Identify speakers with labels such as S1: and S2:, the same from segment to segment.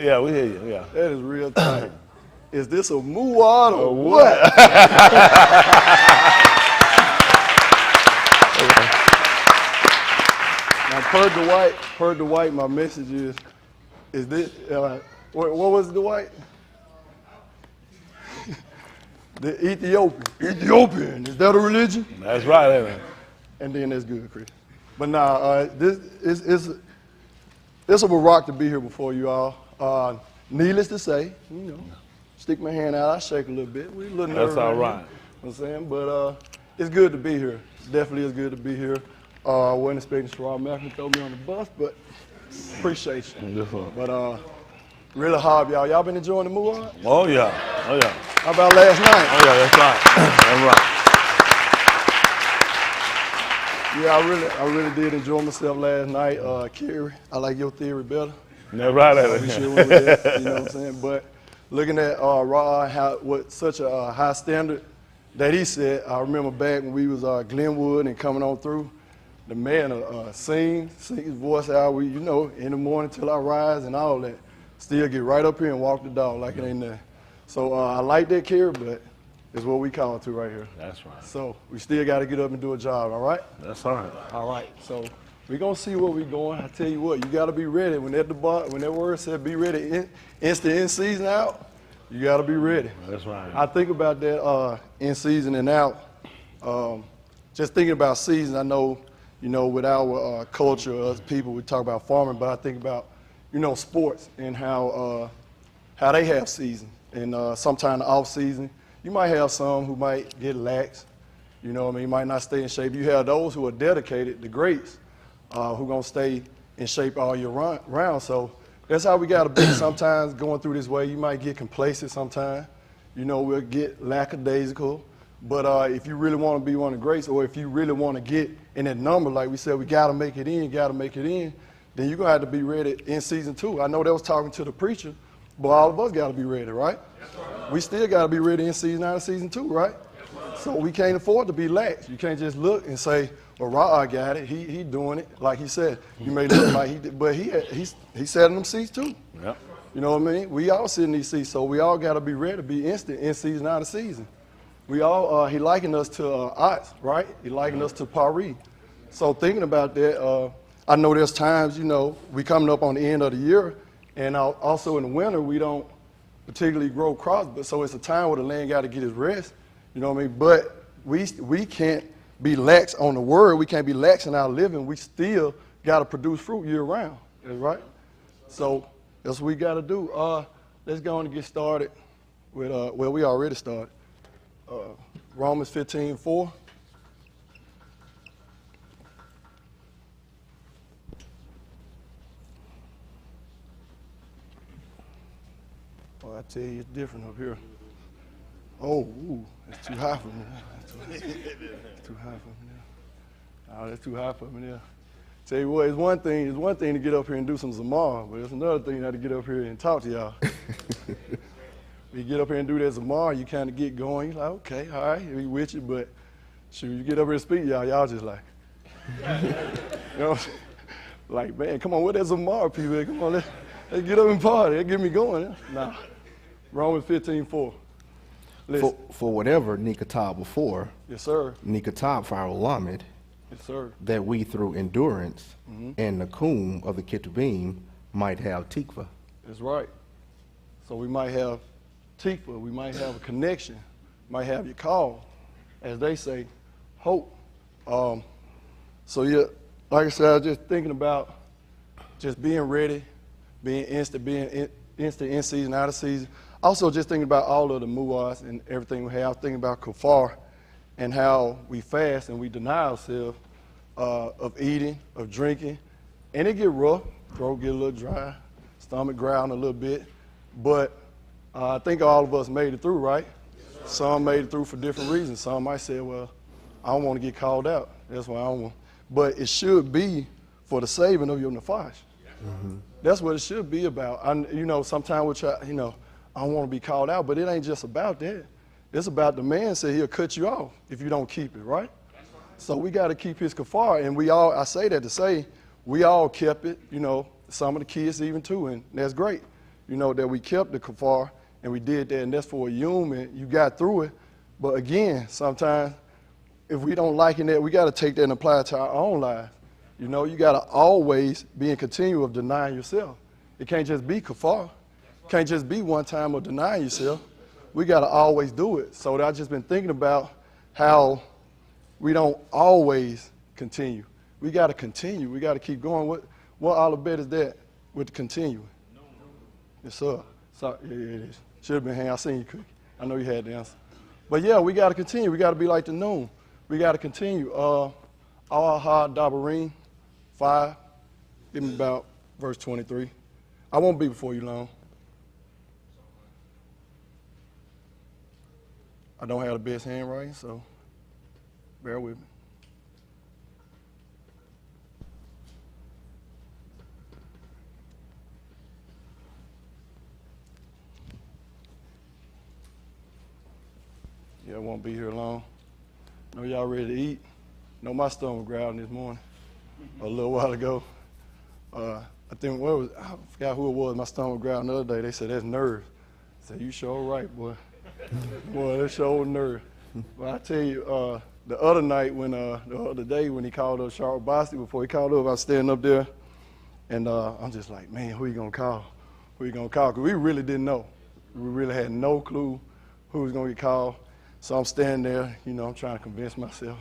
S1: Yeah, we hear you, yeah.
S2: That is real tight. Is this a muad or what? Now, per Dwight, my message is this, what was Dwight? The Ethiopian, is that a religion?
S1: That's right, ain't it?
S2: And then that's good, Chris. But nah, this is it's a rock to be here before you all. Needless to say, stick my hand out, I shake a little bit. We a little nervous.
S1: That's all right.
S2: You know what I'm saying? But it's good to be here. Definitely is good to be here. I wasn't expecting Sherrod Malcolm to throw me on the bus, but appreciate you. But really hard, y'all. Y'all been enjoying the move?
S1: Oh, yeah. Oh, yeah.
S2: How about last night?
S1: Oh, yeah, that's right. That's right.
S2: Yeah, I really did enjoy myself last night. Kerry, I like your theory better.
S1: That's right,
S2: We sure went with that, you know what I'm saying? But looking at Rod, what such a high standard that he set. I remember back when we was Glenwood and coming on through, the man sing his voice out. We, in the morning till I rise and all that. Still get right up here and walk the dog like it ain't nothing. So I like that, Kerry, but it's what we call it to right here.
S1: That's right.
S2: So we still got to get up and do a job, all right?
S1: That's all right.
S2: All right, so we're going to see where we're going. I tell you what, you got to be ready. When that word said be ready, instant in season out, you got to be ready.
S1: That's right.
S2: I think about that in season and out. Just thinking about season, I know, with our culture, us people, we talk about farming, but I think about, sports and how they have season. And sometime off season, you might have some who might get lax. You might not stay in shape. You have those who are dedicated, the greats, who are going to stay in shape all year round. So that's how we got to be. Sometimes going through this way, you might get complacent sometimes. We'll get lackadaisical. But if you really want to be one of the greats, or if you really want to get in that number, like we said, we got to make it in, then you're going to have to be ready in season 2. I know they was talking to the preacher, but all of us got to be ready, right? Right. We still got to be ready in season 9 and season 2, right? Right? So we can't afford to be lax. You can't just look and say, well, Ra'ah got it. He doing it. Like he said, you may look like he did, but he sat in them seats too.
S1: Yep.
S2: You know what I mean? We all sit in these seats, so we all got to be ready to be instant in season 9 and season. We all, he likened us to ox, right? He likened us to pari. So thinking about that, I know there's times, we coming up on the end of the year, and also in the winter, we don't particularly grow crops, but so it's a time where the land got to get its rest, you know what I mean? But we can't be lax on the word. We can't be lax in our living. We still got to produce fruit year round, right? So that's what we got to do. Let's go on and get started with, we already started. Romans 15:4. Oh, I tell you, it's different up here. Oh, that's too high for me. That's too high for me now. Oh, that's too high for me now. Tell you what, it's one thing to get up here and do some Amar, but it's another thing to get up here and talk to y'all. You get up here and do that Amar, you kind of get going. You're like, okay, all right, we with you, but shoot, you get up here and speak, y'all just like, like, man, come on, what that Amar, people? Come on, let's get up and party. That get me going. Nah, Romans 15:4.
S3: For whatever Nikatab before,
S2: yes, sir.
S3: Nikatab for our Lamed,
S2: yes, sir.
S3: That we through endurance and Nakum of the Ketubim might have Tikva.
S2: That's right. So we might have Tikva, we might have a connection, might have your call, as they say, hope. So yeah, like I said, I was just thinking about just being ready, being instant in season, out of season. Also just thinking about all of the mu'ahs and everything we have, thinking about kafar and how we fast and we deny ourselves of eating, of drinking. And it get rough, throat get a little dry, stomach growling a little bit, but I think all of us made it through, right? Yes, some made it through for different reasons. Some might say, well, I don't want to get called out. That's why I don't want. But it should be for the saving of your nefash. Mm-hmm. That's what it should be about. Sometimes we try, I don't want to be called out, but it ain't just about that. It's about the man said he'll cut you off if you don't keep it, right? So we got to keep his kafar, and I say that to say, we all kept it, some of the kids even too, and that's great. you know, that we kept the kafar and we did that, and that's for a human. You got through it. But again, sometimes if we don't like it, we got to take that and apply it to our own life. You know, you got to always be in continue of denying yourself. It can't just be kafar. It can't just be one time of denying yourself. We got to always do it. So I've just been thinking about how we don't always continue. We got to continue. We got to keep going. What all the bet is that with the continuing? No. Yes, sir. Sorry. Yeah, it is. Should have been hanging. I seen you, Cookie. I know you had the answer. But yeah, we got to continue. We got to be like the noon. We got to continue. Yahuah Dabarim 5. Give me about verse 23. I won't be before you long. I don't have the best handwriting, so bear with me. Yeah, I won't be here long. Know y'all ready to eat? Know my stomach growling this morning, a little while ago. I think, I forgot who it was, my stomach growling the other day. They said, that's nerves. I said, you sure right, boy. Boy, that's sure nerve. But I tell you, the other night, the other day when he called up Charlotte Bosley, before he called up, I was standing up there, and I'm just like, man, who you gonna call? Who you gonna call? Because we really didn't know. We really had no clue who was gonna get called. So I'm standing there, you know, I'm trying to convince myself.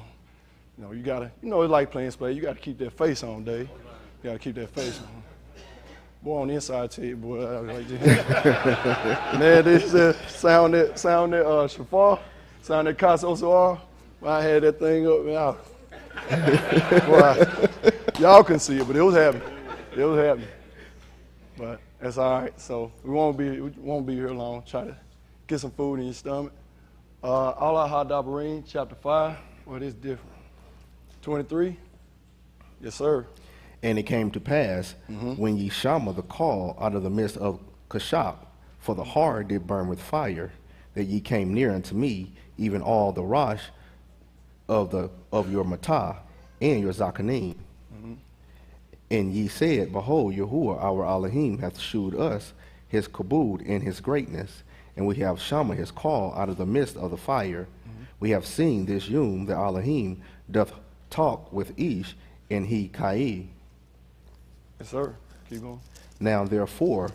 S2: You know, you gotta, you know, it's like playing spades. You gotta keep that face on, Dave. You gotta keep that face on. Boy, on the inside, I tell you, boy, I was like, man, this sounded shafar, sounded kasosoar. I had that thing up, man. Boy, y'all couldn't see it, but it was happening. It was happening. But that's all right. So we won't be here long. Try to get some food in your stomach. Yahuah Dabarim, chapter 5. Well, it's different. 23. Yes, sir.
S3: And it came to pass, when ye shama the call out of the midst of Kashap, for the heart did burn with fire, that ye came near unto me, even all the Rosh of your Matah and your Zakanim. And ye said, behold, Yahuah our Elohim hath shewed us his kabod and his greatness, and we have shama his call out of the midst of the fire. We have seen this Yom, the Elohim, doth talk with Ish, and he Kai.
S2: Yes, sir. Keep going.
S3: Now, therefore,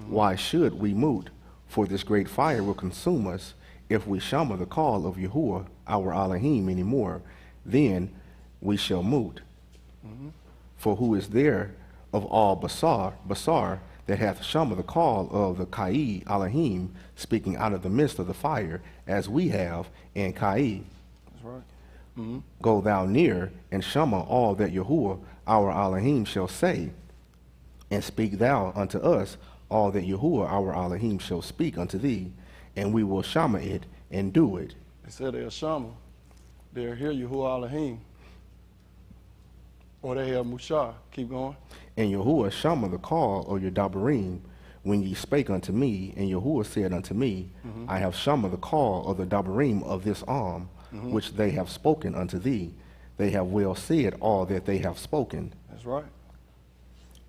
S3: why should we moot? For this great fire will consume us, if we shama the call of Yahuah, our Elohim, any more. Then we shall moot. For who is there of all Basar, that hath shama the call of the Kai Elohim, speaking out of the midst of the fire, as we have in Kai?
S2: That's right.
S3: Go thou near, and shama all that Yahuah, our Elohim, shall say, and speak thou unto us all that Yahuah our Elohim shall speak unto thee, and we will shama it and do it.
S2: They said they'll shama. They'll hear Yahuah Elohim. Or they hear Mushar. Keep going.
S3: And Yahuah shama the call of your Dabarim, when ye spake unto me, and Yahuah said unto me, I have shama the call of the Dabarim of this arm, which they have spoken unto thee. They have well said all that they have spoken.
S2: That's right.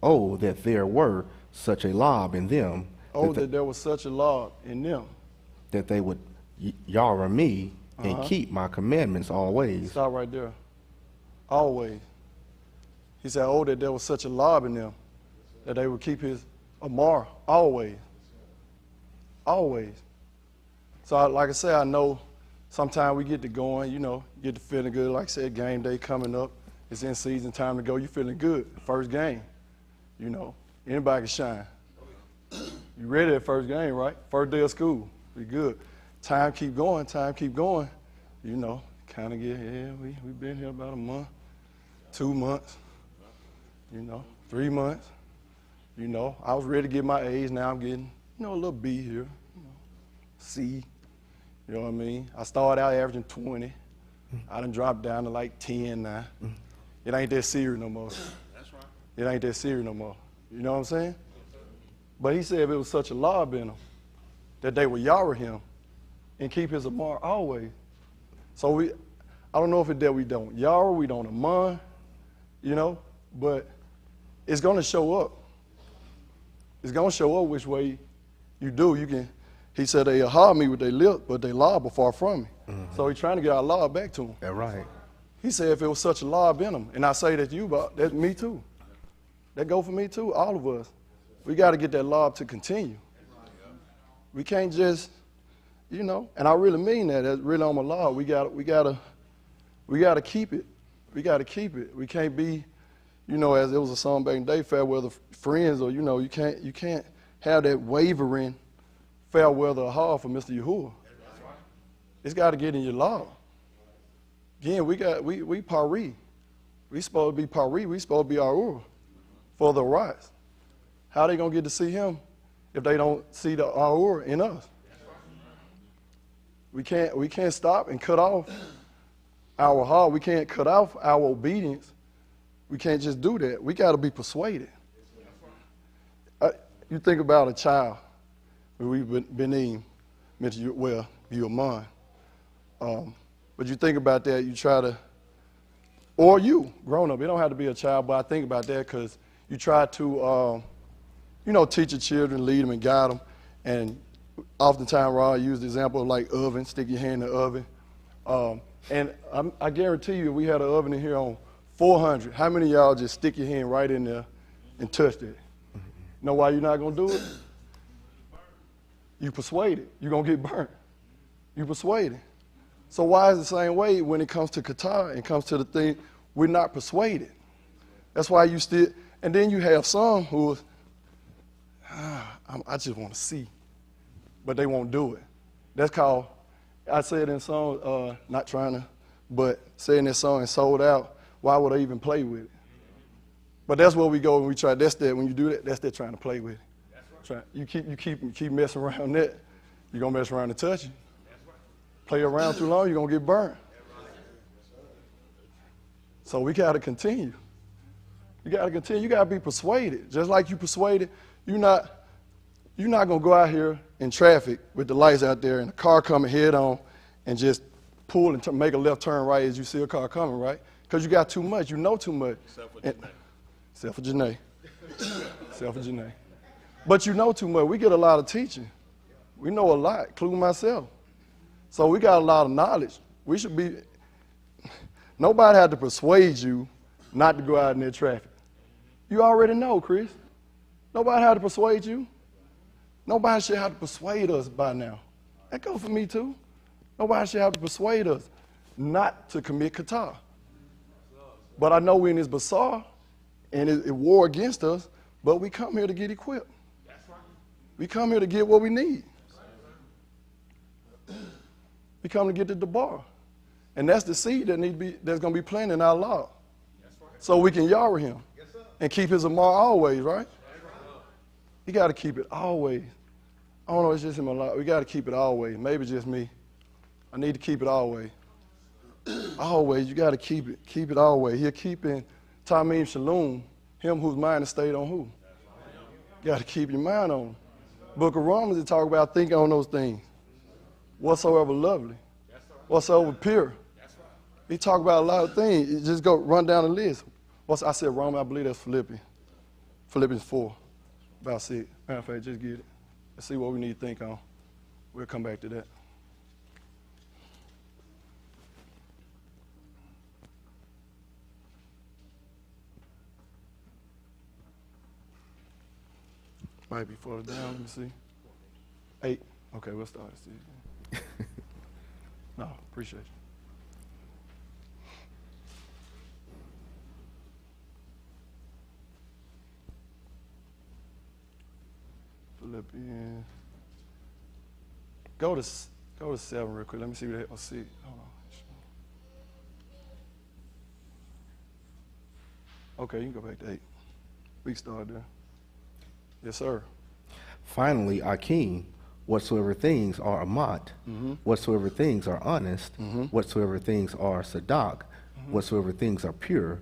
S3: Oh, that there were such a lob in them.
S2: Oh, that there was such a lob in them.
S3: That they would yara me and keep my commandments always.
S2: Stop right there. Always. He said, oh, that there was such a lob in them, that they would keep his Amar always. Always. So like I said, I know sometimes we get to going, you know, get to feeling good. Like I said, game day coming up. It's in season, time to go. You feeling good. First game. You know, anybody can shine. You ready at first game, right? First day of school. We good. Time keep going, You know, kind of get, we've been here about a month, 2 months, you know, 3 months. You know, I was ready to get my A's. Now I'm getting, you know, a little B here, you know, C. You know what I mean? I started out averaging 20. I done dropped down to like 10 now. It ain't that serious no more. It ain't that serious no more. You know what I'm saying? But he said if it was such a lob in them, that they would yara him and keep his Amar always. So I don't know if it's that we don't yara, we don't Amar, you know, but it's going to show up. It's going to show up which way You do. You can. He said they hide me with their lips, but they lie far from me. So he's trying to get our law back to him.
S3: That's right.
S2: He said if it was such a law in him, and I say that to you, but that's me too. That go for me too, all of us. We got to get that law to continue. We can't just, you know, and I really mean that. That's really on my law. We got to keep it. We got to keep it. We can't be, you know, as it was a song back in the day, fair weather friends, or you know, you can't have that wavering fair weather or hard for Mr. Yahuah. It's got to get in your law. Again, we pari. We supposed to be pari. We supposed to be our for the rise. How they gonna get to see him if they don't see the our in us? We can't stop and cut off our heart. We can't cut off our obedience. We can't just do that. We got to be persuaded. You think about a child. We've been mentioned, well, you Amar. But you think about that, you try to, or you, grown up, it don't have to be a child, but I think about that because you try to, you know, teach your children, lead them and guide them. And oftentimes, Rod used the example of like oven, stick your hand in the oven. And I guarantee you, if we had an oven in here on 400, how many of y'all just stick your hand right in there and touch it? Know why you're not going to do it? You persuaded. You're going to get burnt. You persuaded. So why is it the same way when it comes to Qatar and comes to the thing, we're not persuaded. That's why you still, and then you have some who, I just want to see, but they won't do it. That's called, I said in song, not trying to, but saying this song and sold out, why would I even play with it? But that's where we go when we try, that's that, when you do that, that's that trying to play with it. Right. You keep messing around that, you're going to mess around and touch it. Play around too long, you're going to get burnt. So we got to continue. You got to continue. You got to be persuaded. Just like you persuaded, you're not going to go out here in traffic with the lights out there and a car coming head on and just pull and make a left turn right as you see a car coming, right? Because you got too much. You know too much. Except for Janae. Except for Janae. But you know too much. We get a lot of teaching. We know a lot, including myself. So we got a lot of knowledge. We should be, nobody had to persuade you not to go out in that traffic. You already know, Chris. Nobody had to persuade you. Nobody should have to persuade us by now. That goes for me too. Nobody should have to persuade us not to commit Qatar. But I know we're in this bazaar and it war against us, but we come here to get equipped. We come here to get what we need. We come to get the bar. And that's the seed that's going to be planted in our law. So we can Yahuah him and keep his Amar always, right? You got to keep it always. I don't know, it's just in my life. We got to keep it always. Maybe just me. I need to keep it always. Always, you got to keep it. Keep it always. He'll keep in Tamim Shalom, him whose mind is stayed on who? You got to keep your mind on him. Book of Romans, it talk about thinking on those things. Whatsoever lovely, whatsoever pure. He talk about a lot of things. You just go run down the list. I said Romans, I believe that's Philippians 4, about 6. Matter of fact, just get it. Let's see what we need to think on. We'll come back to that. Might be further down. Let me see. 8. Okay, we'll start. No, appreciate you. Philippians. Go to 7 real quick. Let me see what I see. Hold on. Okay, you can go back to 8. We can start there. Yes, sir.
S3: Finally, Akeem, whatsoever things are amat, whatsoever things are honest, whatsoever things are sadak, whatsoever things are pure,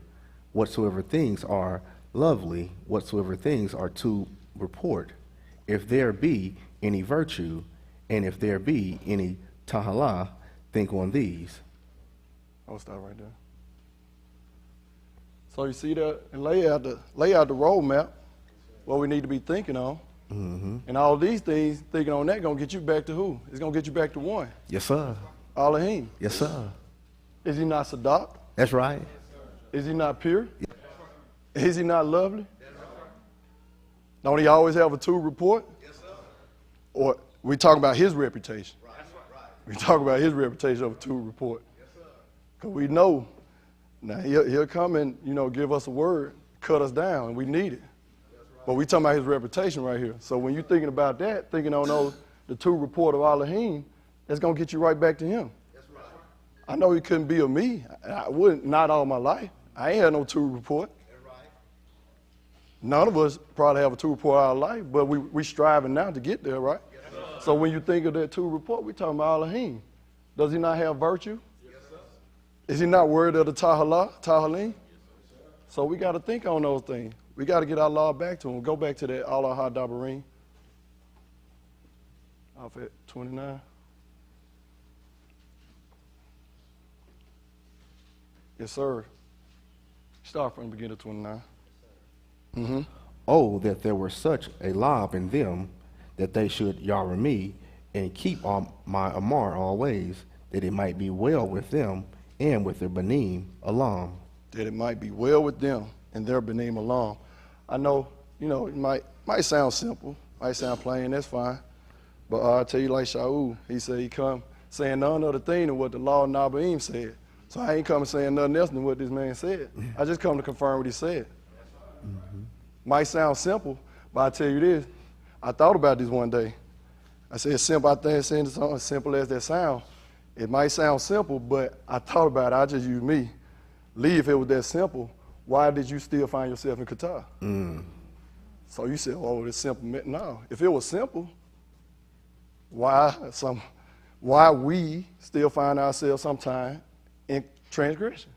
S3: whatsoever things are lovely, whatsoever things are to report, if there be any virtue, and if there be any tahala, think on these.
S2: I'll stop right there. So you see that, and lay out the roadmap, what we need to be thinking on. And all these things, thinking on that, going to get you back to who? It's going to get you back to one.
S3: Yes, sir.
S2: Elohim.
S3: Yes, sir.
S2: Is he not Sadak?
S3: That's right.
S2: Is he not pure? Is he not lovely? Don't he always have a true report? Or we talking about his reputation? We talk about his reputation of a true report. Because we know now he'll come and, give us a word, cut us down, and we need it. But we talking about his reputation right here. So when you're thinking about that, thinking on the true report of Elohim, that's going to get you right back to him. I know he couldn't be of me. I wouldn't, not all my life. I ain't had no true report. None of us probably have a true report of our life, but we striving now to get there, right? So when you think of that true report, we talking about Elohim. Does he not have virtue? Is he not worthy of the Tahalim? So we got to think on those things. We got to get our law back to him. Go back to that Allah Ha-Dabarim. Off at 29. Yes, sir. Start from the beginning of 29.
S3: Oh, that there were such a lob in them, that they should Yahweh me, and keep my Amar always, that it might be well with them and with their Benim along.
S2: That it might be well with them and their Benim along. I know, it might sound simple, might sound plain, that's fine. But I tell you, like Shaul, he said he come saying none other thing than what the law of Nabaim said. So I ain't coming saying nothing else than what this man said. I just come to confirm what he said. Might sound simple, but I tell you this, I thought about this one day. I said simple, I think it's something as simple as that sound. It might sound simple, but I thought about it, I just used me. Lee, if it was that simple, why did you still find yourself in Qatar? So you said, oh, it's simple. No, if it was simple, why we still find ourselves sometime in transgression?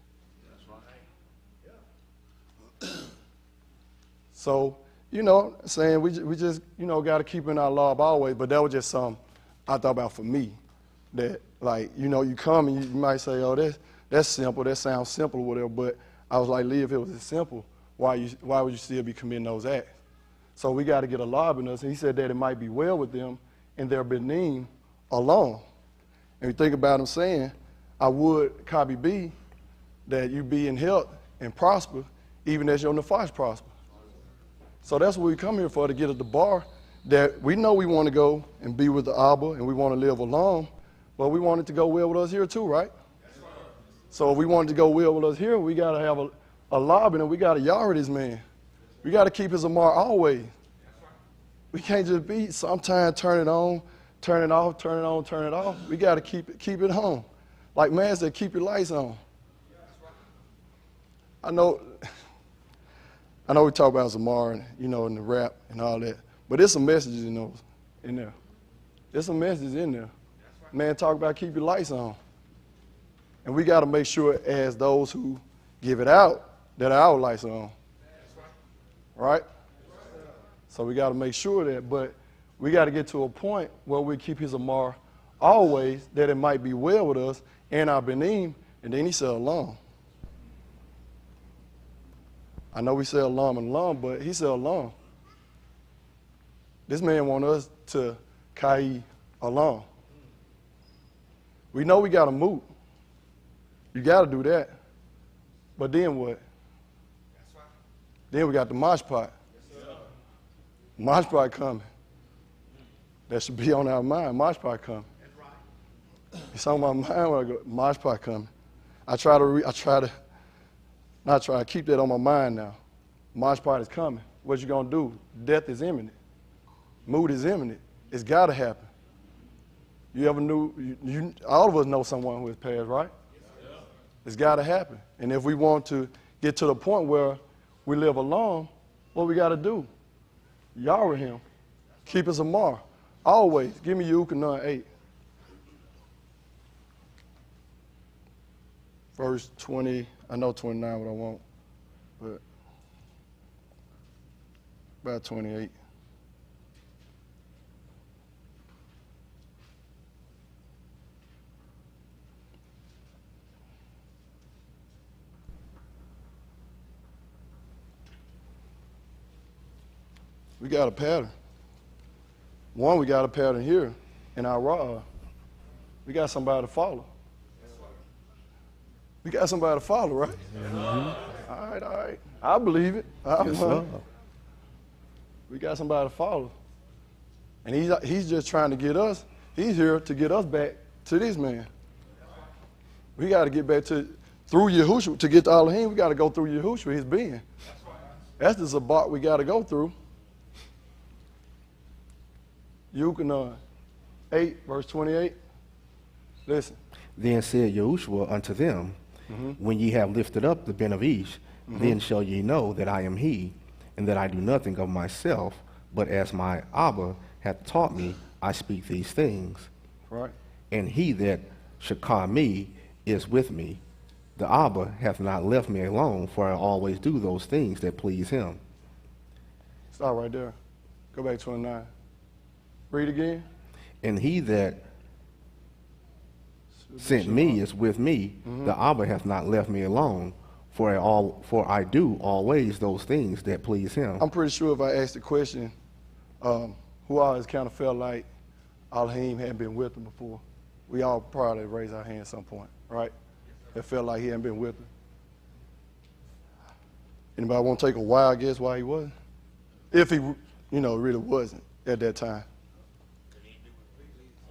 S2: So, saying we just, got to keep in our law always, but that was just something I thought about for me. That, like, you come and you might say, oh, that's simple, that sounds simple or whatever, but I was like, Lee, if it was this simple, why would you still be committing those acts? So we got to get a law in us, and he said that it might be well with them and their Benim alone. And you think about him saying, I would, copy B, that you be in health and prosper, even as your nefesh prosper. So that's what we come here for, to get at the bar, that we know we want to go and be with the Abba and we want to live alone, but we want it to go well with us here too, right? So if we want it to go well with us here, we got to have a lobby and we got to yard this man. We got to keep his Amar always. We can't just be sometimes turn it on, turn it off, turn it on, turn it off. We got to keep it on. Like man said, keep your lights on. I know we talk about Amar and, and the rap and all that, but there's some messages in there. There's some messages in there. Man, talk about keep your lights on. And we got to make sure as those who give it out that our lights are on. Right? So we got to make sure that, but we got to get to a point where we keep his Amar always, that it might be well with us and our Benim, and then he said alone. I know we say alarm and alarm, but he said alarm. This man want us to kai alarm. We know we got to move. You got to do that. But then what? Then we got the mosh pot. Mosh pot coming. That should be on our mind. Mosh pot coming. It's on my mind when I go, mosh pot coming. I keep that on my mind now. Mosh pot is coming. What you gonna do? Death is imminent. Mood is imminent. It's gotta happen. You ever knew, all of us know someone who has passed, right? It's gotta happen. And if we want to get to the point where we live alone, what we gotta do? Yahweh him. Keep us Amar. Always. Give me Yucatan 8. Verse 20, I know 29 what I want, but about 28. We got a pattern. One, we got a pattern here in our raw. We got somebody to follow. We got somebody to follow, right? Mm-hmm. All right. I believe it. We got somebody to follow. And he's just trying to get us. He's here to get us back to this man. We got to get back through Yahushua. To get to Elohim, we got to go through Yahushua, his being. That's the Zabbat we got to go through. Yuchan 8, verse 28. Listen.
S3: Then said Yahushua unto them, when ye have lifted up the Ben of Ish, then shall ye know that I am he, and that I do nothing of myself, but as my Abba hath taught me, I speak these things.
S2: Right.
S3: And he that shakah me is with me. The Abba hath not left me alone, for I always do those things that please him.
S2: Stop right there. Go back to 29. Read again.
S3: And he that sent me is with me. The Abba hath not left me alone, for I do always those things that please him.
S2: I'm pretty sure if I asked the question, who always kind of felt like Elohim hadn't been with them before, we all probably raised our hand at some point, right? It felt like he hadn't been with them. Anybody want to take a wild guess why he wasn't? If he, really wasn't at that time.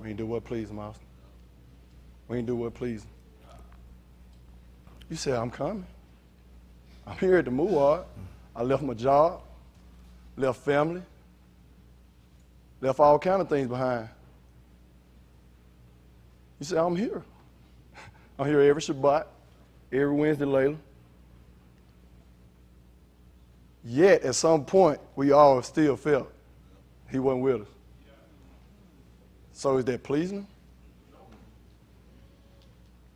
S2: We didn't do what pleased him, Austin. We didn't do what pleased him. You said, I'm coming. I'm here at the Muad. I left my job, left family, left all kind of things behind. You said, I'm here. I'm here every Shabbat, every Wednesday later. Yet, at some point, we all still felt he wasn't with us. So is that pleasing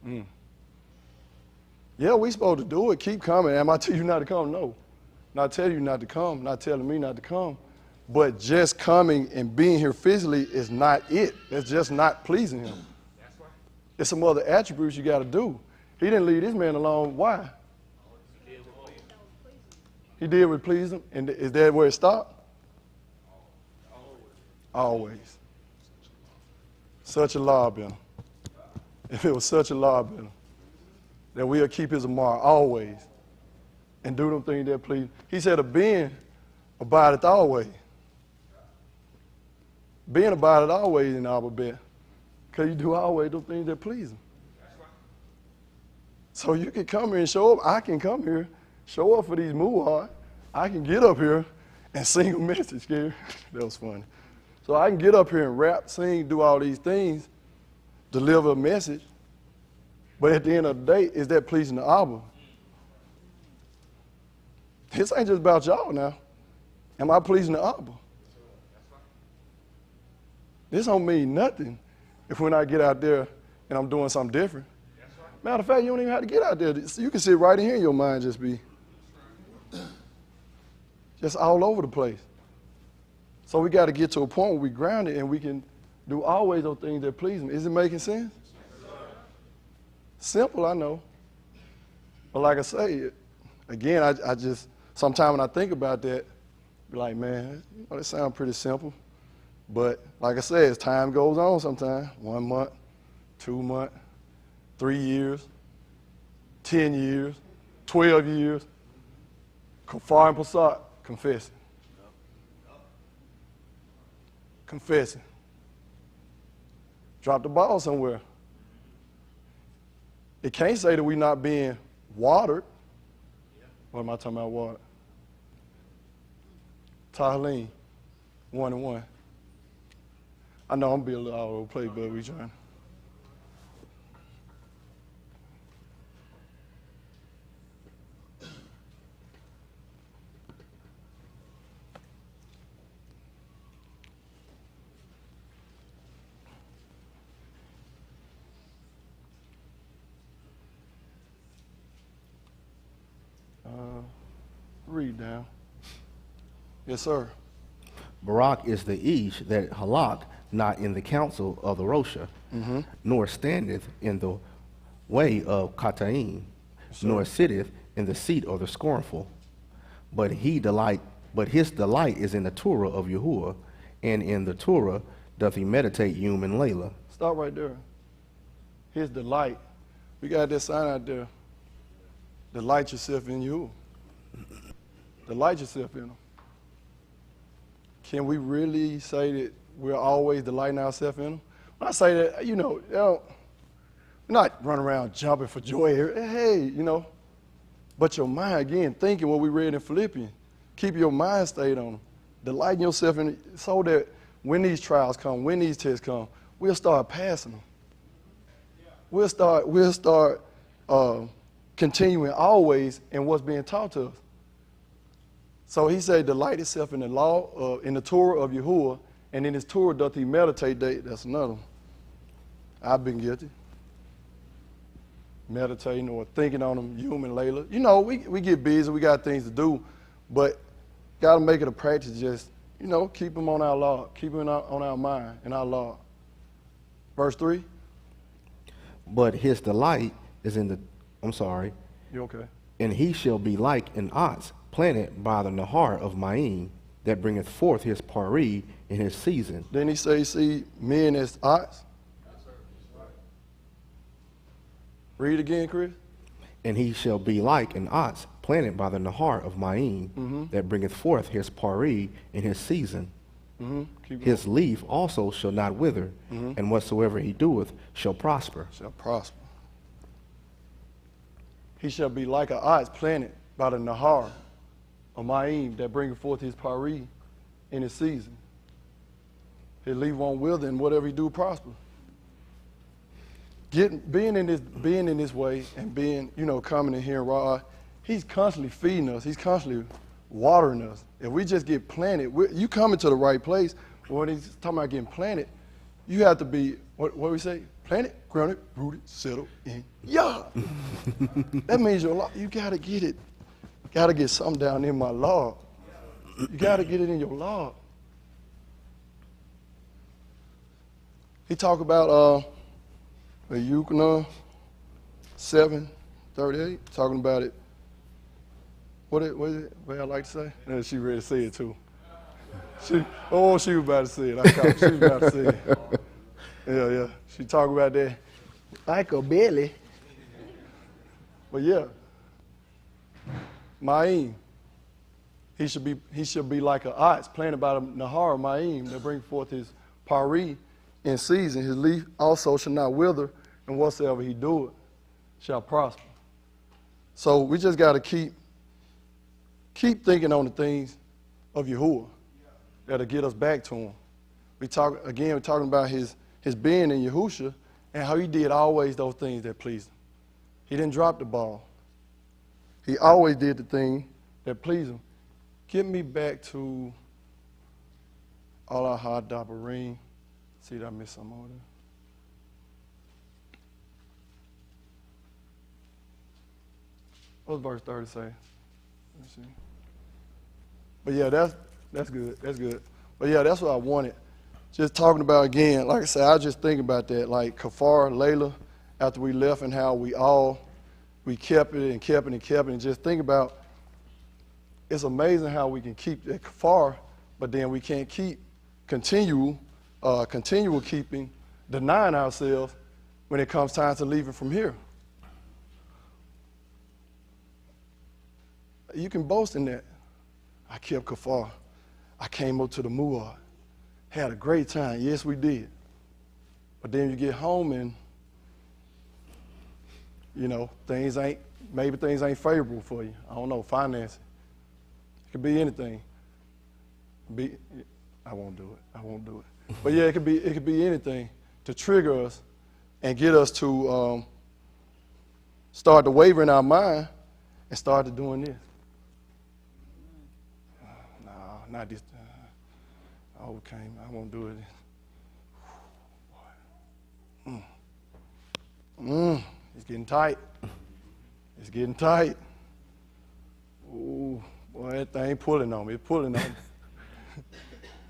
S2: him? Yeah, we supposed to do it. Keep coming. Am I telling you not to come? No. Not telling you not to come. Not telling me not to come. But just coming and being here physically is not it. It's just not pleasing him. That's right. It's some other attributes you got to do. He didn't leave this man alone. Why? He did what pleased him. And is that where it stopped? Always. Such a law been. If it was such a law been, that we'll keep his Amar always and do them things that please. He said, a being abideth always. Being abideth always in our bed. Because you do always those things that please him. So you can come here and show up. I can come here, show up for these muad. I can get up here and sing a message, Gary. That was funny. So I can get up here and rap, sing, do all these things, deliver a message. But at the end of the day, is that pleasing the Abba? This ain't just about y'all now. Am I pleasing the Abba? This don't mean nothing if when I get out there and I'm doing something different. Matter of fact, you don't even have to get out there. You can sit right in here and your mind just be just all over the place. So we got to get to a point where we grounded and we can do always those things that please him. Is it making sense? Simple, I know. But like I say, again, I just, sometimes when I think about that, be like, man, that sounds pretty simple. But like I said, as time goes on sometimes, 1 month, 2 months, 3 years, 10 years, 12 years, Kafar and Passat, confessing. Confessing. Drop the ball somewhere. It can't say that we're not being watered. What am I talking about, water? Tahleen, 1 and 1. I know I'm being a little all over the place, but we trying. Read down. Yes, sir.
S3: Barak is the Ish that halak not in the council of the Rosha, nor standeth in the way of Kataim, nor sitteth in the seat of the scornful. But his delight is in the Torah of Yahuah, and in the Torah doth he meditate Yom and Layla.
S2: Stop right there. His delight. We got that sign out there. Delight yourself in you. Delight yourself in him. Can we really say that we're always delighting ourselves in him? When I say that, we're not running around jumping for joy. Hey, but your mind, again, thinking what we read in Philippians, keep your mind stayed on him. Delighting yourself in it so that when these trials come, when these tests come, we'll start passing them. We'll start continuing always in what's being taught to us. So he said, delight itself in the law, in the Torah of Yahuah, and in his Torah doth he meditate. That's another one. I've been guilty. Meditating or thinking on them, Yom and Layla. We get busy, we got things to do, but got to make it a practice just, keep them on our law, keep them on our mind and our law. Verse 3.
S3: But his delight is in
S2: You okay?
S3: and he shall be like an ox planted by the Nahar of Maim, that bringeth forth his pari in his season.
S2: Didn't he say, see men as ox? Read again, Chris.
S3: And he shall be like an ox planted by the Nahar of Maim, that bringeth forth his pari in his season. His leaf also shall not wither, and whatsoever he doeth shall prosper.
S2: Shall prosper. He shall be like an ox planted by the Nahar of Maim, that bringeth forth his pari in his season. His leaf won't wither, and whatever he do prosper. Being in this way and being, coming in here raw, he's constantly feeding us. He's constantly watering us. If we just get planted, you coming to the right place. When he's talking about getting planted, you have to be, what we say? Planted, grounded, rooted, settled in Yah. That means you got to get it. Got to get something down in my law. You got to get it in your law. He talk about Yahuah 7:38, talking about it. What is it? What I like to say? No, she ready to say it too. She was about to say it. I caught she was about to say it. Yeah. She talk about that like a belly. But yeah, Maim. He should be like an ox planted by the Nahar Maim, that bring forth his pari in season. His leaf also shall not wither, and whatsoever he doeth shall prosper. So we just got to keep thinking on the things of Yahuah that'll get us back to him. We're talking about his being in Yahushua and how he did always those things that pleased him. He didn't drop the ball. He always did the thing that pleased him. Get me back to Allah Dabarim. See, did I miss some over there? What's verse 30 say? Let me see. But yeah, that's good. That's good. But yeah, that's what I wanted. Just talking about again, like I said, I just think about that, like Kafar, Layla, after we left, and how we kept it and kept it and kept it, and just think about, it's amazing how we can keep that Kafar, but then we can't keep continual keeping, denying ourselves when it comes time to leaving from here. You can boast in that. I kept Kafar. I came up to the Muad. Had a great time. Yes, we did. But then you get home and, things ain't favorable for you. I don't know, financing. It could be anything. I won't do it. But yeah, it could be anything to trigger us and get us to start to waver in our mind and start to doing this. No, not this. Okay, I won't do it. It's getting tight. It's getting tight. Ooh, boy, that thing pulling on me. It's pulling on me.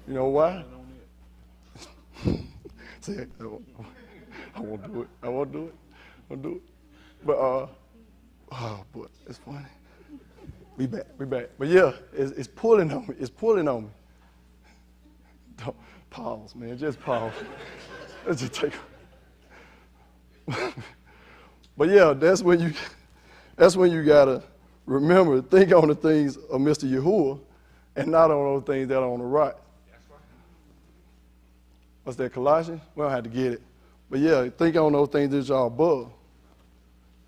S2: You know why? See, I won't do it. I won't do it. But oh boy, it's funny. We back. But yeah, it's pulling on me. It's pulling on me. pause, man. Just pause. Let's just take. But yeah, that's when you gotta remember, think on the things of Mr. Yahuah, and not on those things that are on the right. What's that, Colossians? We don't have to get it. But yeah, think on those things that are above,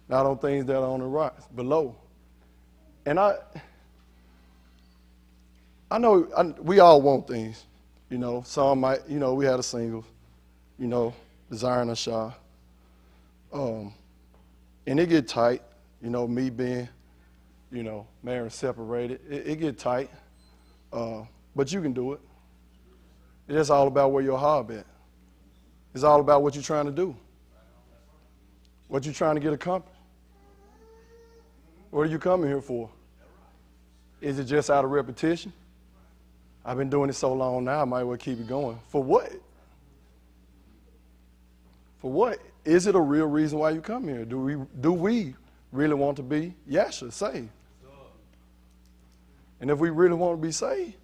S2: not on things that are on the right, below. And I know we all want things, you know. Some might, you know, we had a singles, you know, desiring a Shah. And it get tight, you know, me being, you know, married, separated. It get tight, but you can do it. It's all about where your heart at. It's all about what you're trying to do, what you're trying to get accomplished. What are you coming here for? Is it just out of repetition? I've been doing it so long now, I might as well keep it going. For what? For what? Is it a real reason why you come here? Do we really want to be Yasha, saved? And if we really want to be saved,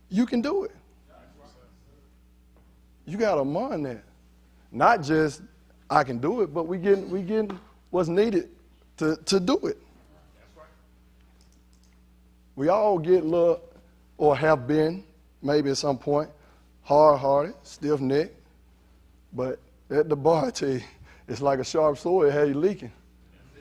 S2: you can do it. You got to mind that. Not just I can do it, but we getting what's needed to do it. We all get love, or have been, maybe at some point, hard-hearted, stiff-necked, but at the bar, I tell you, it's like a sharp sword, it had you leaking.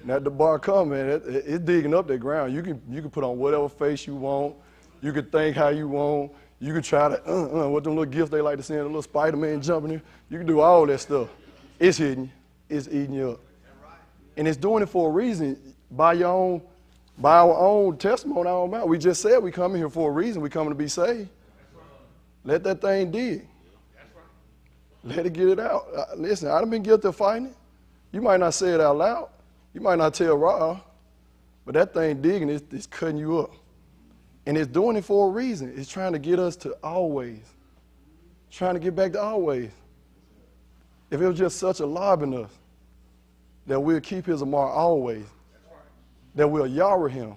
S2: And at the bar come, man, it's digging up that ground. You can put on whatever face you want. You can think how you want. You can try to, what them little gifts they like to send, a little Spider-Man jumping in. You can do all that stuff. It's hitting you. It's eating you up. And it's doing it for a reason, by our own testimony, our own mouth. We just said we coming here for a reason. We coming to be saved. Let that thing dig. Let it get it out. Listen, I done been guilty of fighting it. You might not say it out loud. You might not tell Ra, but that thing digging is cutting you up. And it's doing it for a reason. It's trying to get us to always. Trying to get back to always. If it was just such a lob in us, that we'll keep his Amar always. That we'll Yahuah him.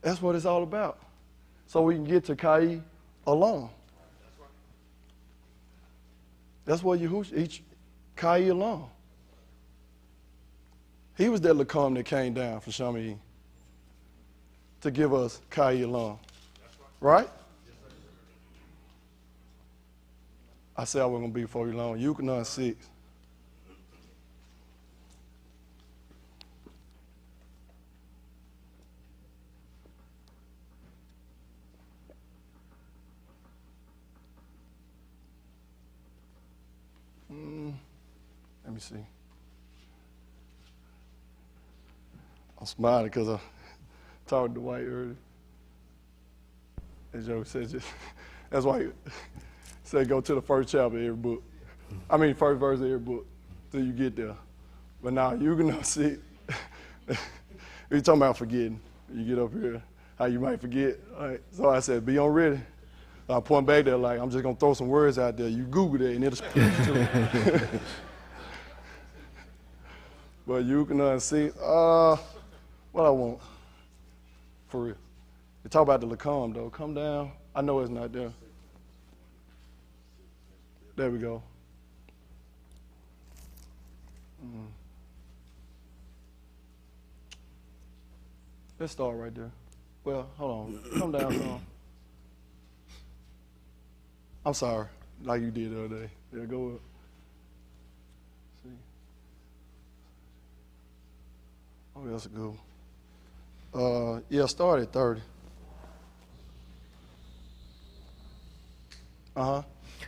S2: That's what it's all about. So we can get to Kai alone. That's what Yahushua, Kai alone. He was that Lakam that came down from Shamayim to give us Kai alone. Right? I said I wasn't going to be before you long. You can know 6. Let me see. I'm smiling because I talked to White earlier. And Joe said, that's why he said go to the first chapter of every book. I mean, first verse of every book till you get there. But now you can know, see, we're talking about forgetting. You get up here, how you might forget. Right? So I said, be on ready. I point back there like, I'm just going to throw some words out there. You Google it and it'll speak to it. But you can see what I want, for real. You talk about the Lakam, though. Come down. I know it's not there. There we go. Let's start right there. Well, hold on. Come down some. I'm sorry, like you did the other day. Yeah, go up. See. Oh, that's a good one. Yeah, start at 30.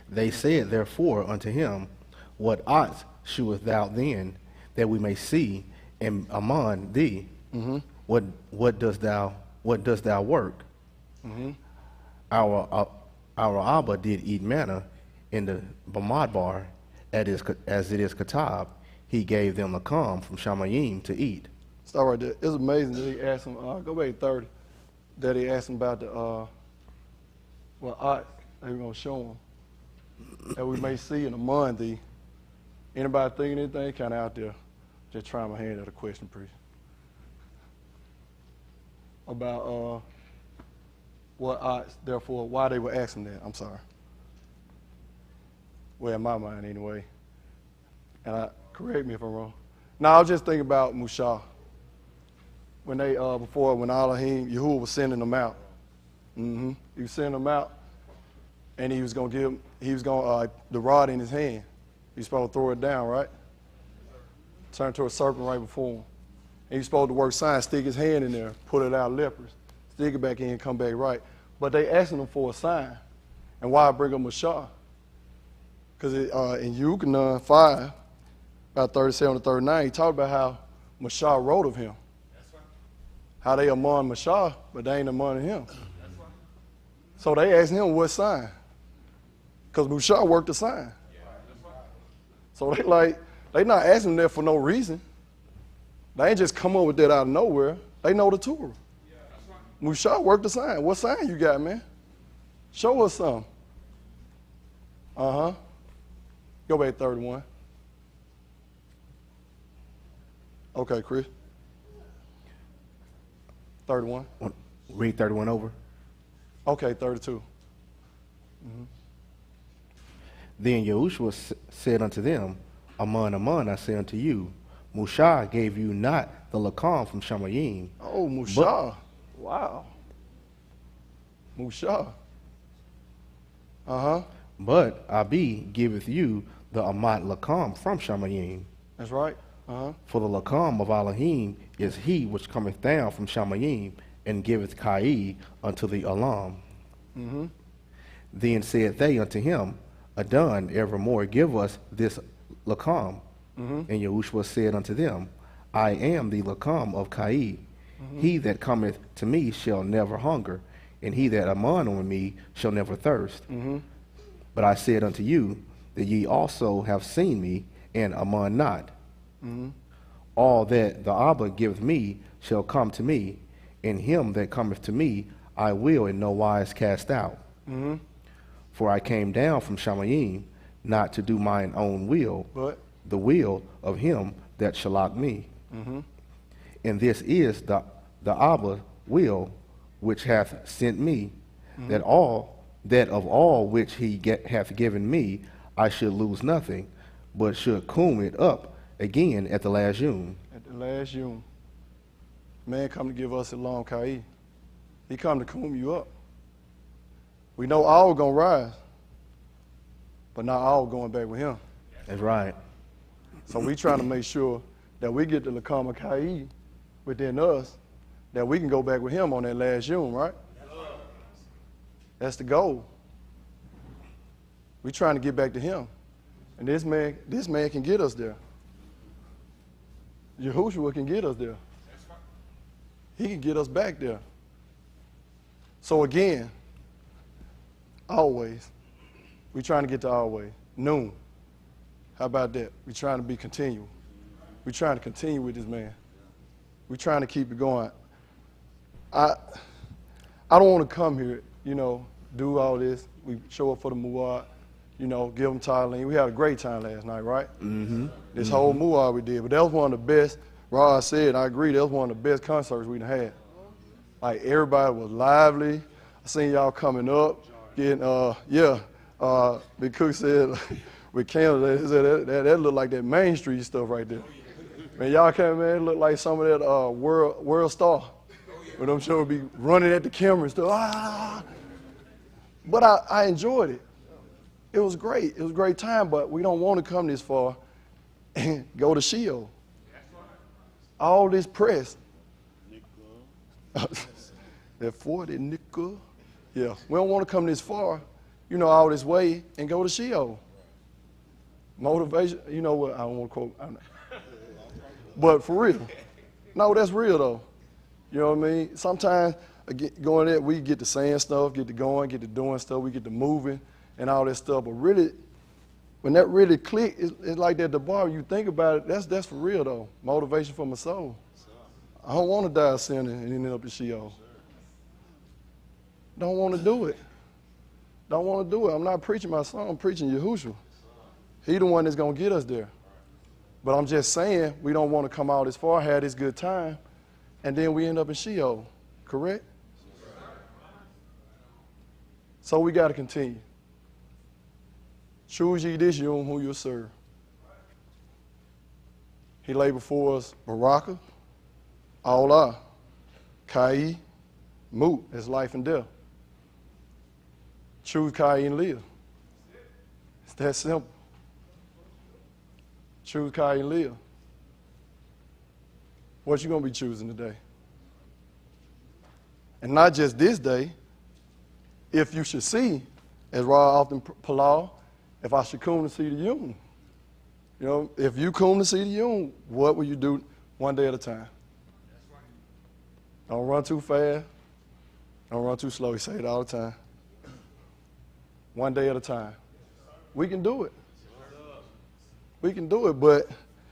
S3: They said, therefore, unto him, what ought shewest thou then, that we may see and among thee? Mm-hmm. What dost thou work? Mm-hmm. Our Abba did eat manna in the Bamad as it is Katab. He gave them a calm from Shamayim to eat.
S2: Stop right there. It's amazing that he asked him, go back to 30, that he asked him about the, they were going to show him, that we may see in among thee. Anybody thinking anything kind of out there? Just trying my hand at a question, priest. About Therefore, why they were asking that. I'm sorry. Well, in my mind, anyway. And correct me if I'm wrong. Now, I was just thinking about Mushah. When when Elohim, Yahuah was sending them out. He was sending them out, and he was going to the rod in his hand. He was supposed to throw it down, right? Turn to a serpent right before him. And he was supposed to work signs, stick his hand in there, pull it out lepers, stick it back in, come back right. But they asking him for a sign. And why I bring up Mushah? Because in Yucatan 5, about 37 to 39, he talked about how Mushah wrote of him. That's right. How they among Mushah, but they ain't among him. That's right. So they asked him what sign. Because Mushah worked the sign. Yeah. That's right. So they not asking that for no reason. They ain't just come up with that out of nowhere. They know the Torah. Yeah, that's right. Mushah worked the sign. What sign you got, man? Show us some. Go back to 31. Okay, Chris. 31.
S3: Read 31 over.
S2: Okay, 32.
S3: Then Yahushua said unto them, Aman, I say unto you, Mushah gave you not the lakam from Shamayim.
S2: Oh, Mushah. Wow. Mushah.
S3: But Abi giveth you the Amat lakam from Shamayim.
S2: That's right.
S3: For the lakam of Elohim is he which cometh down from Shamayim and giveth Kai unto the Alam. Then said they unto him, Adon evermore give us this lakam. And Yahushua said unto them, I am the lakam of Kai. He that cometh to me shall never hunger, and he that amon on me shall never thirst. But I said unto you that ye also have seen me, and amon not. All that the Abba giveth me shall come to me, and him that cometh to me I will in no wise cast out. For I came down from Shamayim not to do mine own will, but the will of him that shalak me. And this is the Abba will which hath sent me, that of all which he hath given me I should lose nothing, but should comb it up again at the last yom.
S2: At the last yom. Man come to give us a long Kai. He come to comb you up. We know all gonna rise, but not all going back with him.
S3: That's right.
S2: So we trying to make sure that we get the Lakama Kai within us, that we can go back with him on that last yom, right? That's the goal. We trying to get back to him. And this man can get us there. Yahushua can get us there. He can get us back there. So again, always, we trying to get to always. Noon. How about that? We trying to be continual. We trying to continue with this man. We trying to keep it going. I don't want to come here, do all this. We show up for the Muad, give them Thailand. We had a great time last night, right? This whole Muad we did. But that was one of the best, Rod said, I agree, that was one of the best concerts we had. Like, everybody was lively. I seen y'all coming up, getting, Big Cook said, with Canada, that looked like that Main Street stuff right there. Man, y'all came, man, it looked like some of that World Star. Where them shows be running at the camera and stuff. But I enjoyed it. It was great. It was a great time, but we don't want to come this far and go to Sheol. All this press. That 40 nickel. Yeah, we don't want to come this far, all this way and go to Sheol. Motivation, what, I don't want to quote. But for real. No, that's real though. You know what I mean? Sometimes going there, we get to saying stuff, get to going, get to doing stuff, we get to moving and all that stuff. But really, when that really click, it's like that the bar, you think about it, that's for real though. Motivation for my soul. I don't want to die sinning and end up in Sheol. Don't want to do it. Don't want to do it. I'm not preaching my son, I'm preaching Yahushua. He the one that's going to get us there. But I'm just saying, we don't want to come out this far, have this good time, and then we end up in Sheol, correct? So we got to continue. Choose ye this year who you'll serve. He laid before us Baraka, Allah, Kai, Mut, that's life and death. Choose Kai and live. It's that simple. Choose Kai and live. What you going to be choosing today? And not just this day. If you should see, as Ra often palau, if I should come to see the Yun. You know, if you come to see the Yun, what will you do one day at a time? Don't run too fast. Don't run too slow. He say it all the time. One day at a time. We can do it. We can do it, but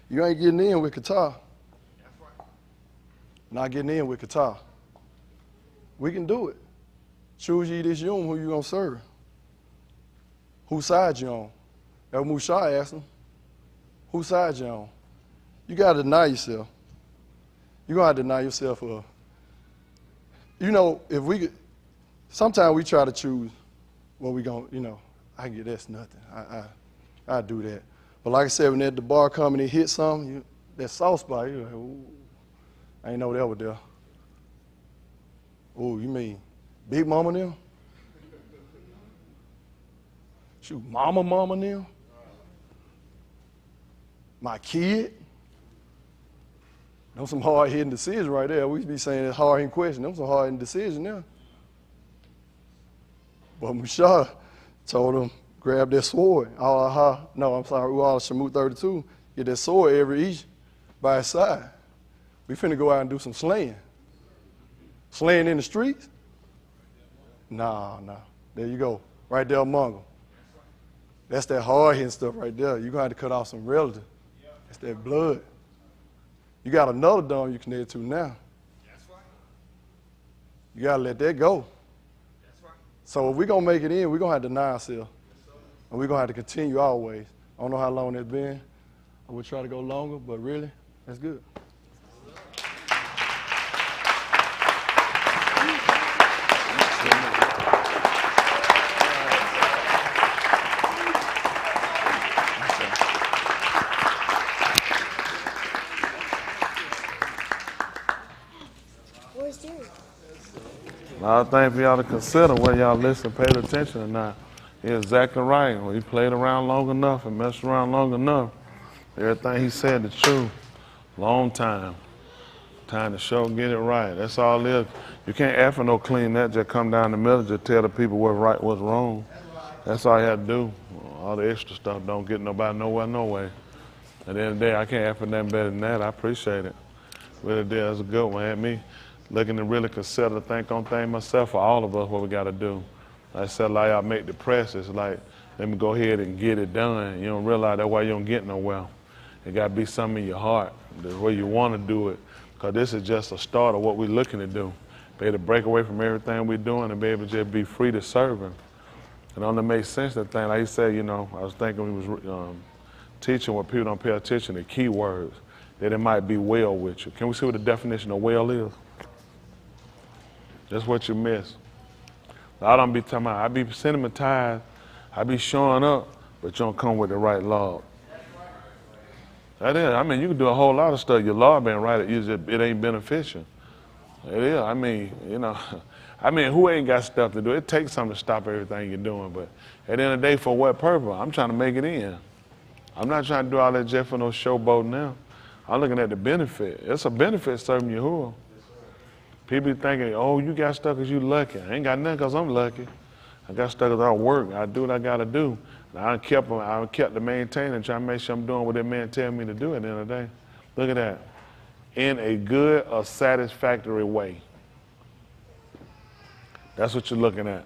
S2: you ain't getting in with Qatar. Not getting in with Qatar. We can do it. Choose ye this Yom who you gonna serve. Whose side you on? El Musha asked him. Whose side you on? You gotta deny yourself. You gotta deny yourself of. You know, if we could, sometimes we try to choose what we gonna, you know, I can get that's nothing. I do that. But like I said, when at the bar come and he hit something, that soft spot, you're like, ooh, I ain't know that was there. Ooh, you mean Big Mama them? Shoot, Mama them? My kid? Those some hard-hitting decisions right there. We be saying it's hard-hitting question. Those some hard-hitting decisions there. But Musha told him, grab that sword. U'al Shamut 32. Get that sword every each by his side. We finna go out and do some slaying. Slaying in the streets? Nah. There you go. Right there among them. That's that hard-hitting stuff right there. You're going to have to cut off some relatives. That's that blood. You got another dome you connected to now. You got to let that go. So if we're going to make it in, we're going to have to deny ourselves. And we're going to have to continue always. I don't know how long it's been. I would try to go longer, but really, that's good.
S1: A lot of things for y'all to consider, whether y'all listen, paid attention or not. He's exactly right. When he played around long enough and messed around long enough, everything he said the truth. Long time. Time to show, get it right. That's all it is. You can't ask for no clean that, just come down the middle, just tell the people what's right, what's wrong. That's all you have to do. All the extra stuff don't get nobody nowhere, no way. At the end of the day, I can't ask for nothing better than that. I appreciate it. Really did. That's a good one. Had me looking to really consider, think on things myself, for all of us, what we got to do. Like I said, like y'all make the press, it's like, let me go ahead and get it done. You don't realize that's why you don't get nowhere. It got to be something in your heart, the way you want to do it, because this is just a start of what we're looking to do. Be able to break away from everything we're doing and be able to just be free to serve Him. And on to make sense of that thing, like he said, you know, I was thinking we was teaching what people don't pay attention to, key words, that it might be well with you. Can we see what the definition of well is? That's what you miss. I don't be talking about, I be sending my tithes, I be showing up, but you don't come with the right log. That is, I mean, you can do a whole lot of stuff. Your law ain't right, it ain't beneficial. It is, I mean, you know, I mean, who ain't got stuff to do? It takes something to stop everything you're doing, but at the end of the day, for what purpose? I'm trying to make it in. I'm not trying to do all that just for no showboat now. I'm looking at the benefit. It's a benefit serving Yahuah. People thinking, oh, you got stuff because you lucky. I ain't got nothing because I'm lucky. I got stuff because I work. I do what I got to do. And I kept to maintain and trying to make sure I'm doing what that man tell me to do at the end of the day. Look at that. In a good or satisfactory way. That's what you're looking at.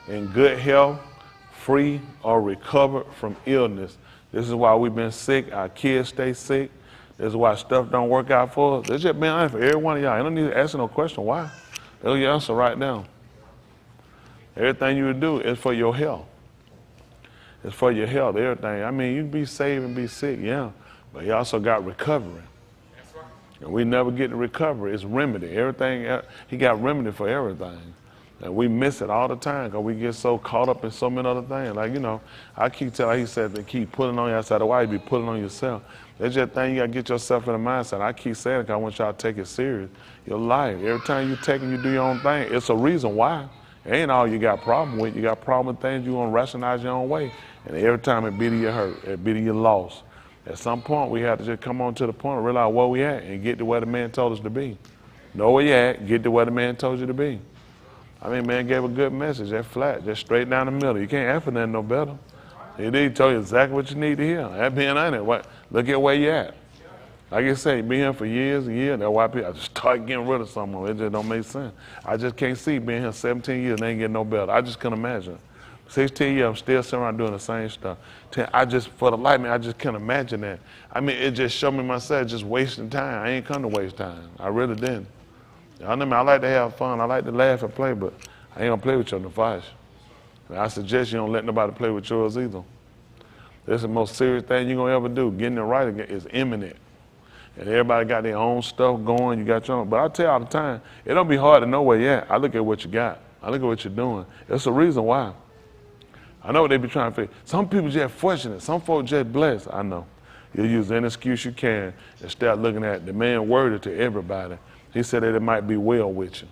S1: In good health, free or recovered from illness. This is why we've been sick. Our kids stay sick. This is why stuff don't work out for us. It's just being honest for every one of y'all. I don't need to ask no question why. That's your answer right now. Everything you do is for your health. It's for your health, everything. I mean, you can be saved and be sick, yeah, but you also got recovery. That's right. And we never get the recovery. It's remedy. Everything, he got remedy for everything. And we miss it all the time because we get so caught up in so many other things. Like, you know, I keep telling, he said, they keep putting on you outside. Why you be putting on yourself? That's just a thing you got to get yourself in the mindset. I keep saying it because I want y'all to take it serious. Your life, every time you take and you do your own thing, it's a reason why. It ain't all you got problem with. You got problem with things you want to rationalize your own way. And every time it be to your hurt, it be to your loss. At some point, we have to just come on to the point and realize where we at and get to where the man told us to be. Know where you at, get to where the man told you to be. I mean, man gave a good message, that flat, just straight down the middle. You can't ask for nothing no better. He did tell you exactly what you need to hear. That being honest, look at where you at. Like I say, being here for years and years, that's why I just start getting rid of someone. It just don't make sense. I just can't see being here 17 years and ain't getting no better. I just can't imagine. 16 years, I'm still sitting around doing the same stuff. For the life of me, I just can't imagine that. I mean, it just showed me myself just wasting time. I ain't come to waste time. I really didn't. I like to have fun. I like to laugh and play, but I ain't gonna play with your device. I suggest you don't let nobody play with yours either. That's the most serious thing you're gonna ever do. Getting it right again is imminent. And everybody got their own stuff going. You got your own. But I tell you all the time, it don't be hard to know where you're at. I look at what you got. I look at what you're doing. There's a reason why. I know what they be trying to figure. Some people just fortunate. Some folks just blessed. I know. You use any excuse you can and start looking at the man worded to everybody. He said that it might be well with you.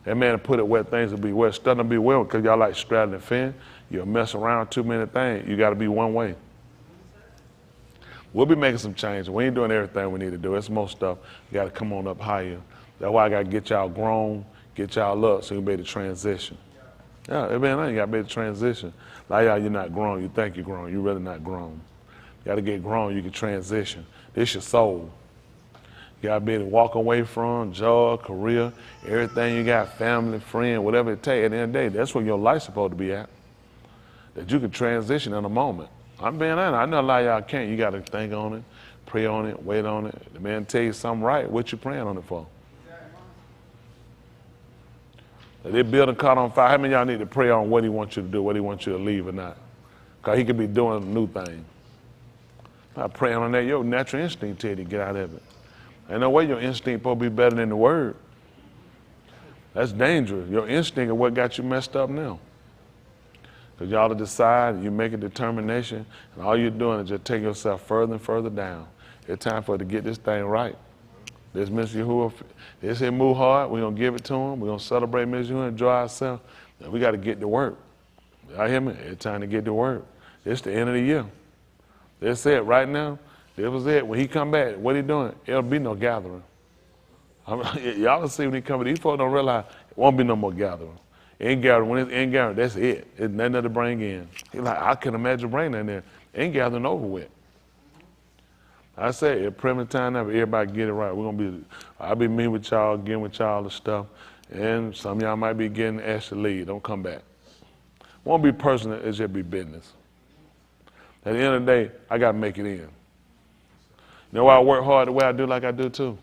S1: That man put it where things will be well. Stuff don't be well because y'all like straddling the fence. You'll mess around too many things. You got to be one way. We'll be making some changes. We ain't doing everything we need to do. It's more stuff. You got to come on up higher. That's why I got to get y'all grown, get y'all up so you can be able to transition. Yeah, everybody, you got to be able to transition. Like y'all, you're not grown. You think you're grown. You're really not grown. You got to get grown. You can transition. This your soul. You got to be able to walk away from, job, career, everything you got, family, friend, whatever it takes. At the end of the day, that's where your life's supposed to be at. That you can transition in a moment. I'm being honest. I know a lot of y'all can't. You got to think on it, pray on it, wait on it. The man tell you something right, what you praying on it for? If they building caught on fire, how many of y'all need to pray on what he wants you to do, what he wants you to leave or not? Because he could be doing a new thing. Not praying on that, your natural instinct tell you to get out of it. Ain't no way your instinct supposed to be better than the word. That's dangerous. Your instinct is what got you messed up now. Because y'all to decide, you make a determination, and all you're doing is just taking yourself further and further down. It's time for it to get this thing right. This Mr. Yahuah, this here move hard, we're going to give it to him, we're going to celebrate Mr. Yahuah, enjoy ourselves, and we got to get to work. Y'all hear me? It's time to get to work. It's the end of the year. That's it right now. This was it. When he come back, what he doing? It'll be no gathering. Y'all will see when he come. These folks don't realize it won't be no more gathering. Ain't gathering. When it's in gathering, that's it. It's nothing to bring in. He's like, I can imagine bringing that in there. Ain't gathering over with. I say it's primitive time now, but everybody get it right. I'll be meeting with y'all, getting with y'all the stuff, and some of y'all might be getting asked to leave. Don't come back. Won't be personal. It just be business. At the end of the day, I got to make it in. You know why I work hard the way I do like I do too?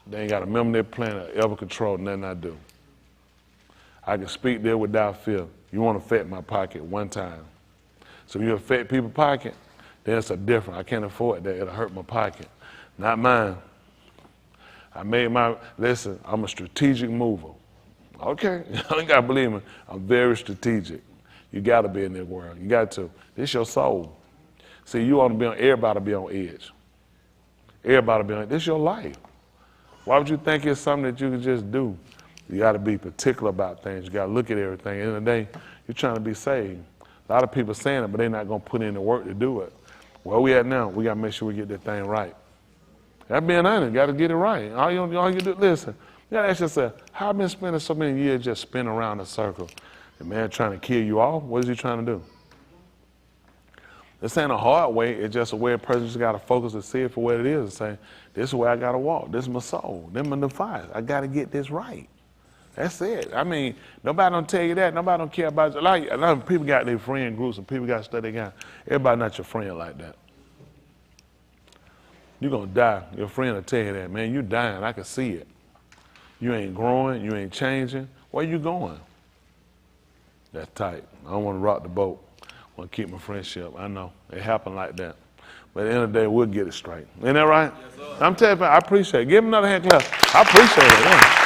S1: They ain't got a memory plan or ever control nothing I do. I can speak there without fear. You want to affect my pocket one time. So if you affect people's pocket, then it's a different. I can't afford that. It'll hurt my pocket. Not mine. Listen, I'm a strategic mover. Okay, you ain't got to believe me. I'm very strategic. You got to be in that world. You got to. This your soul. See, you want to be on, everybody be on edge. Everybody be on, this your life. Why would you think it's something that you can just do? You got to be particular about things. You got to look at everything. At the end of the day, you're trying to be saved. A lot of people saying it, but they're not going to put in the work to do it. Where we at now, we got to make sure we get that thing right. That being honest, got to get it right. All you do, listen, you got to ask yourself, how I been spending so many years just spinning around in a circle? The man trying to kill you off, what is he trying to do? This ain't a hard way. It's just a way a person just got to focus and see it for what it is and say, this is where I got to walk. This is my soul. This is my device. I got to get this right. That's it. I mean, nobody don't tell you that. Nobody don't care about you. A lot of people got their friend groups and people got stuff they got. Everybody not your friend like that. You're going to die. Your friend will tell you that, man, you dying. I can see it. You ain't growing. You ain't changing. Where you going? That's tight. I don't want to rock the boat. I want to keep my friendship. I know. It happened like that. But at the end of the day, we'll get it straight. Ain't that right? Yes, sir. I'm telling you, I appreciate it. Give him another hand clap. I appreciate it. Yeah.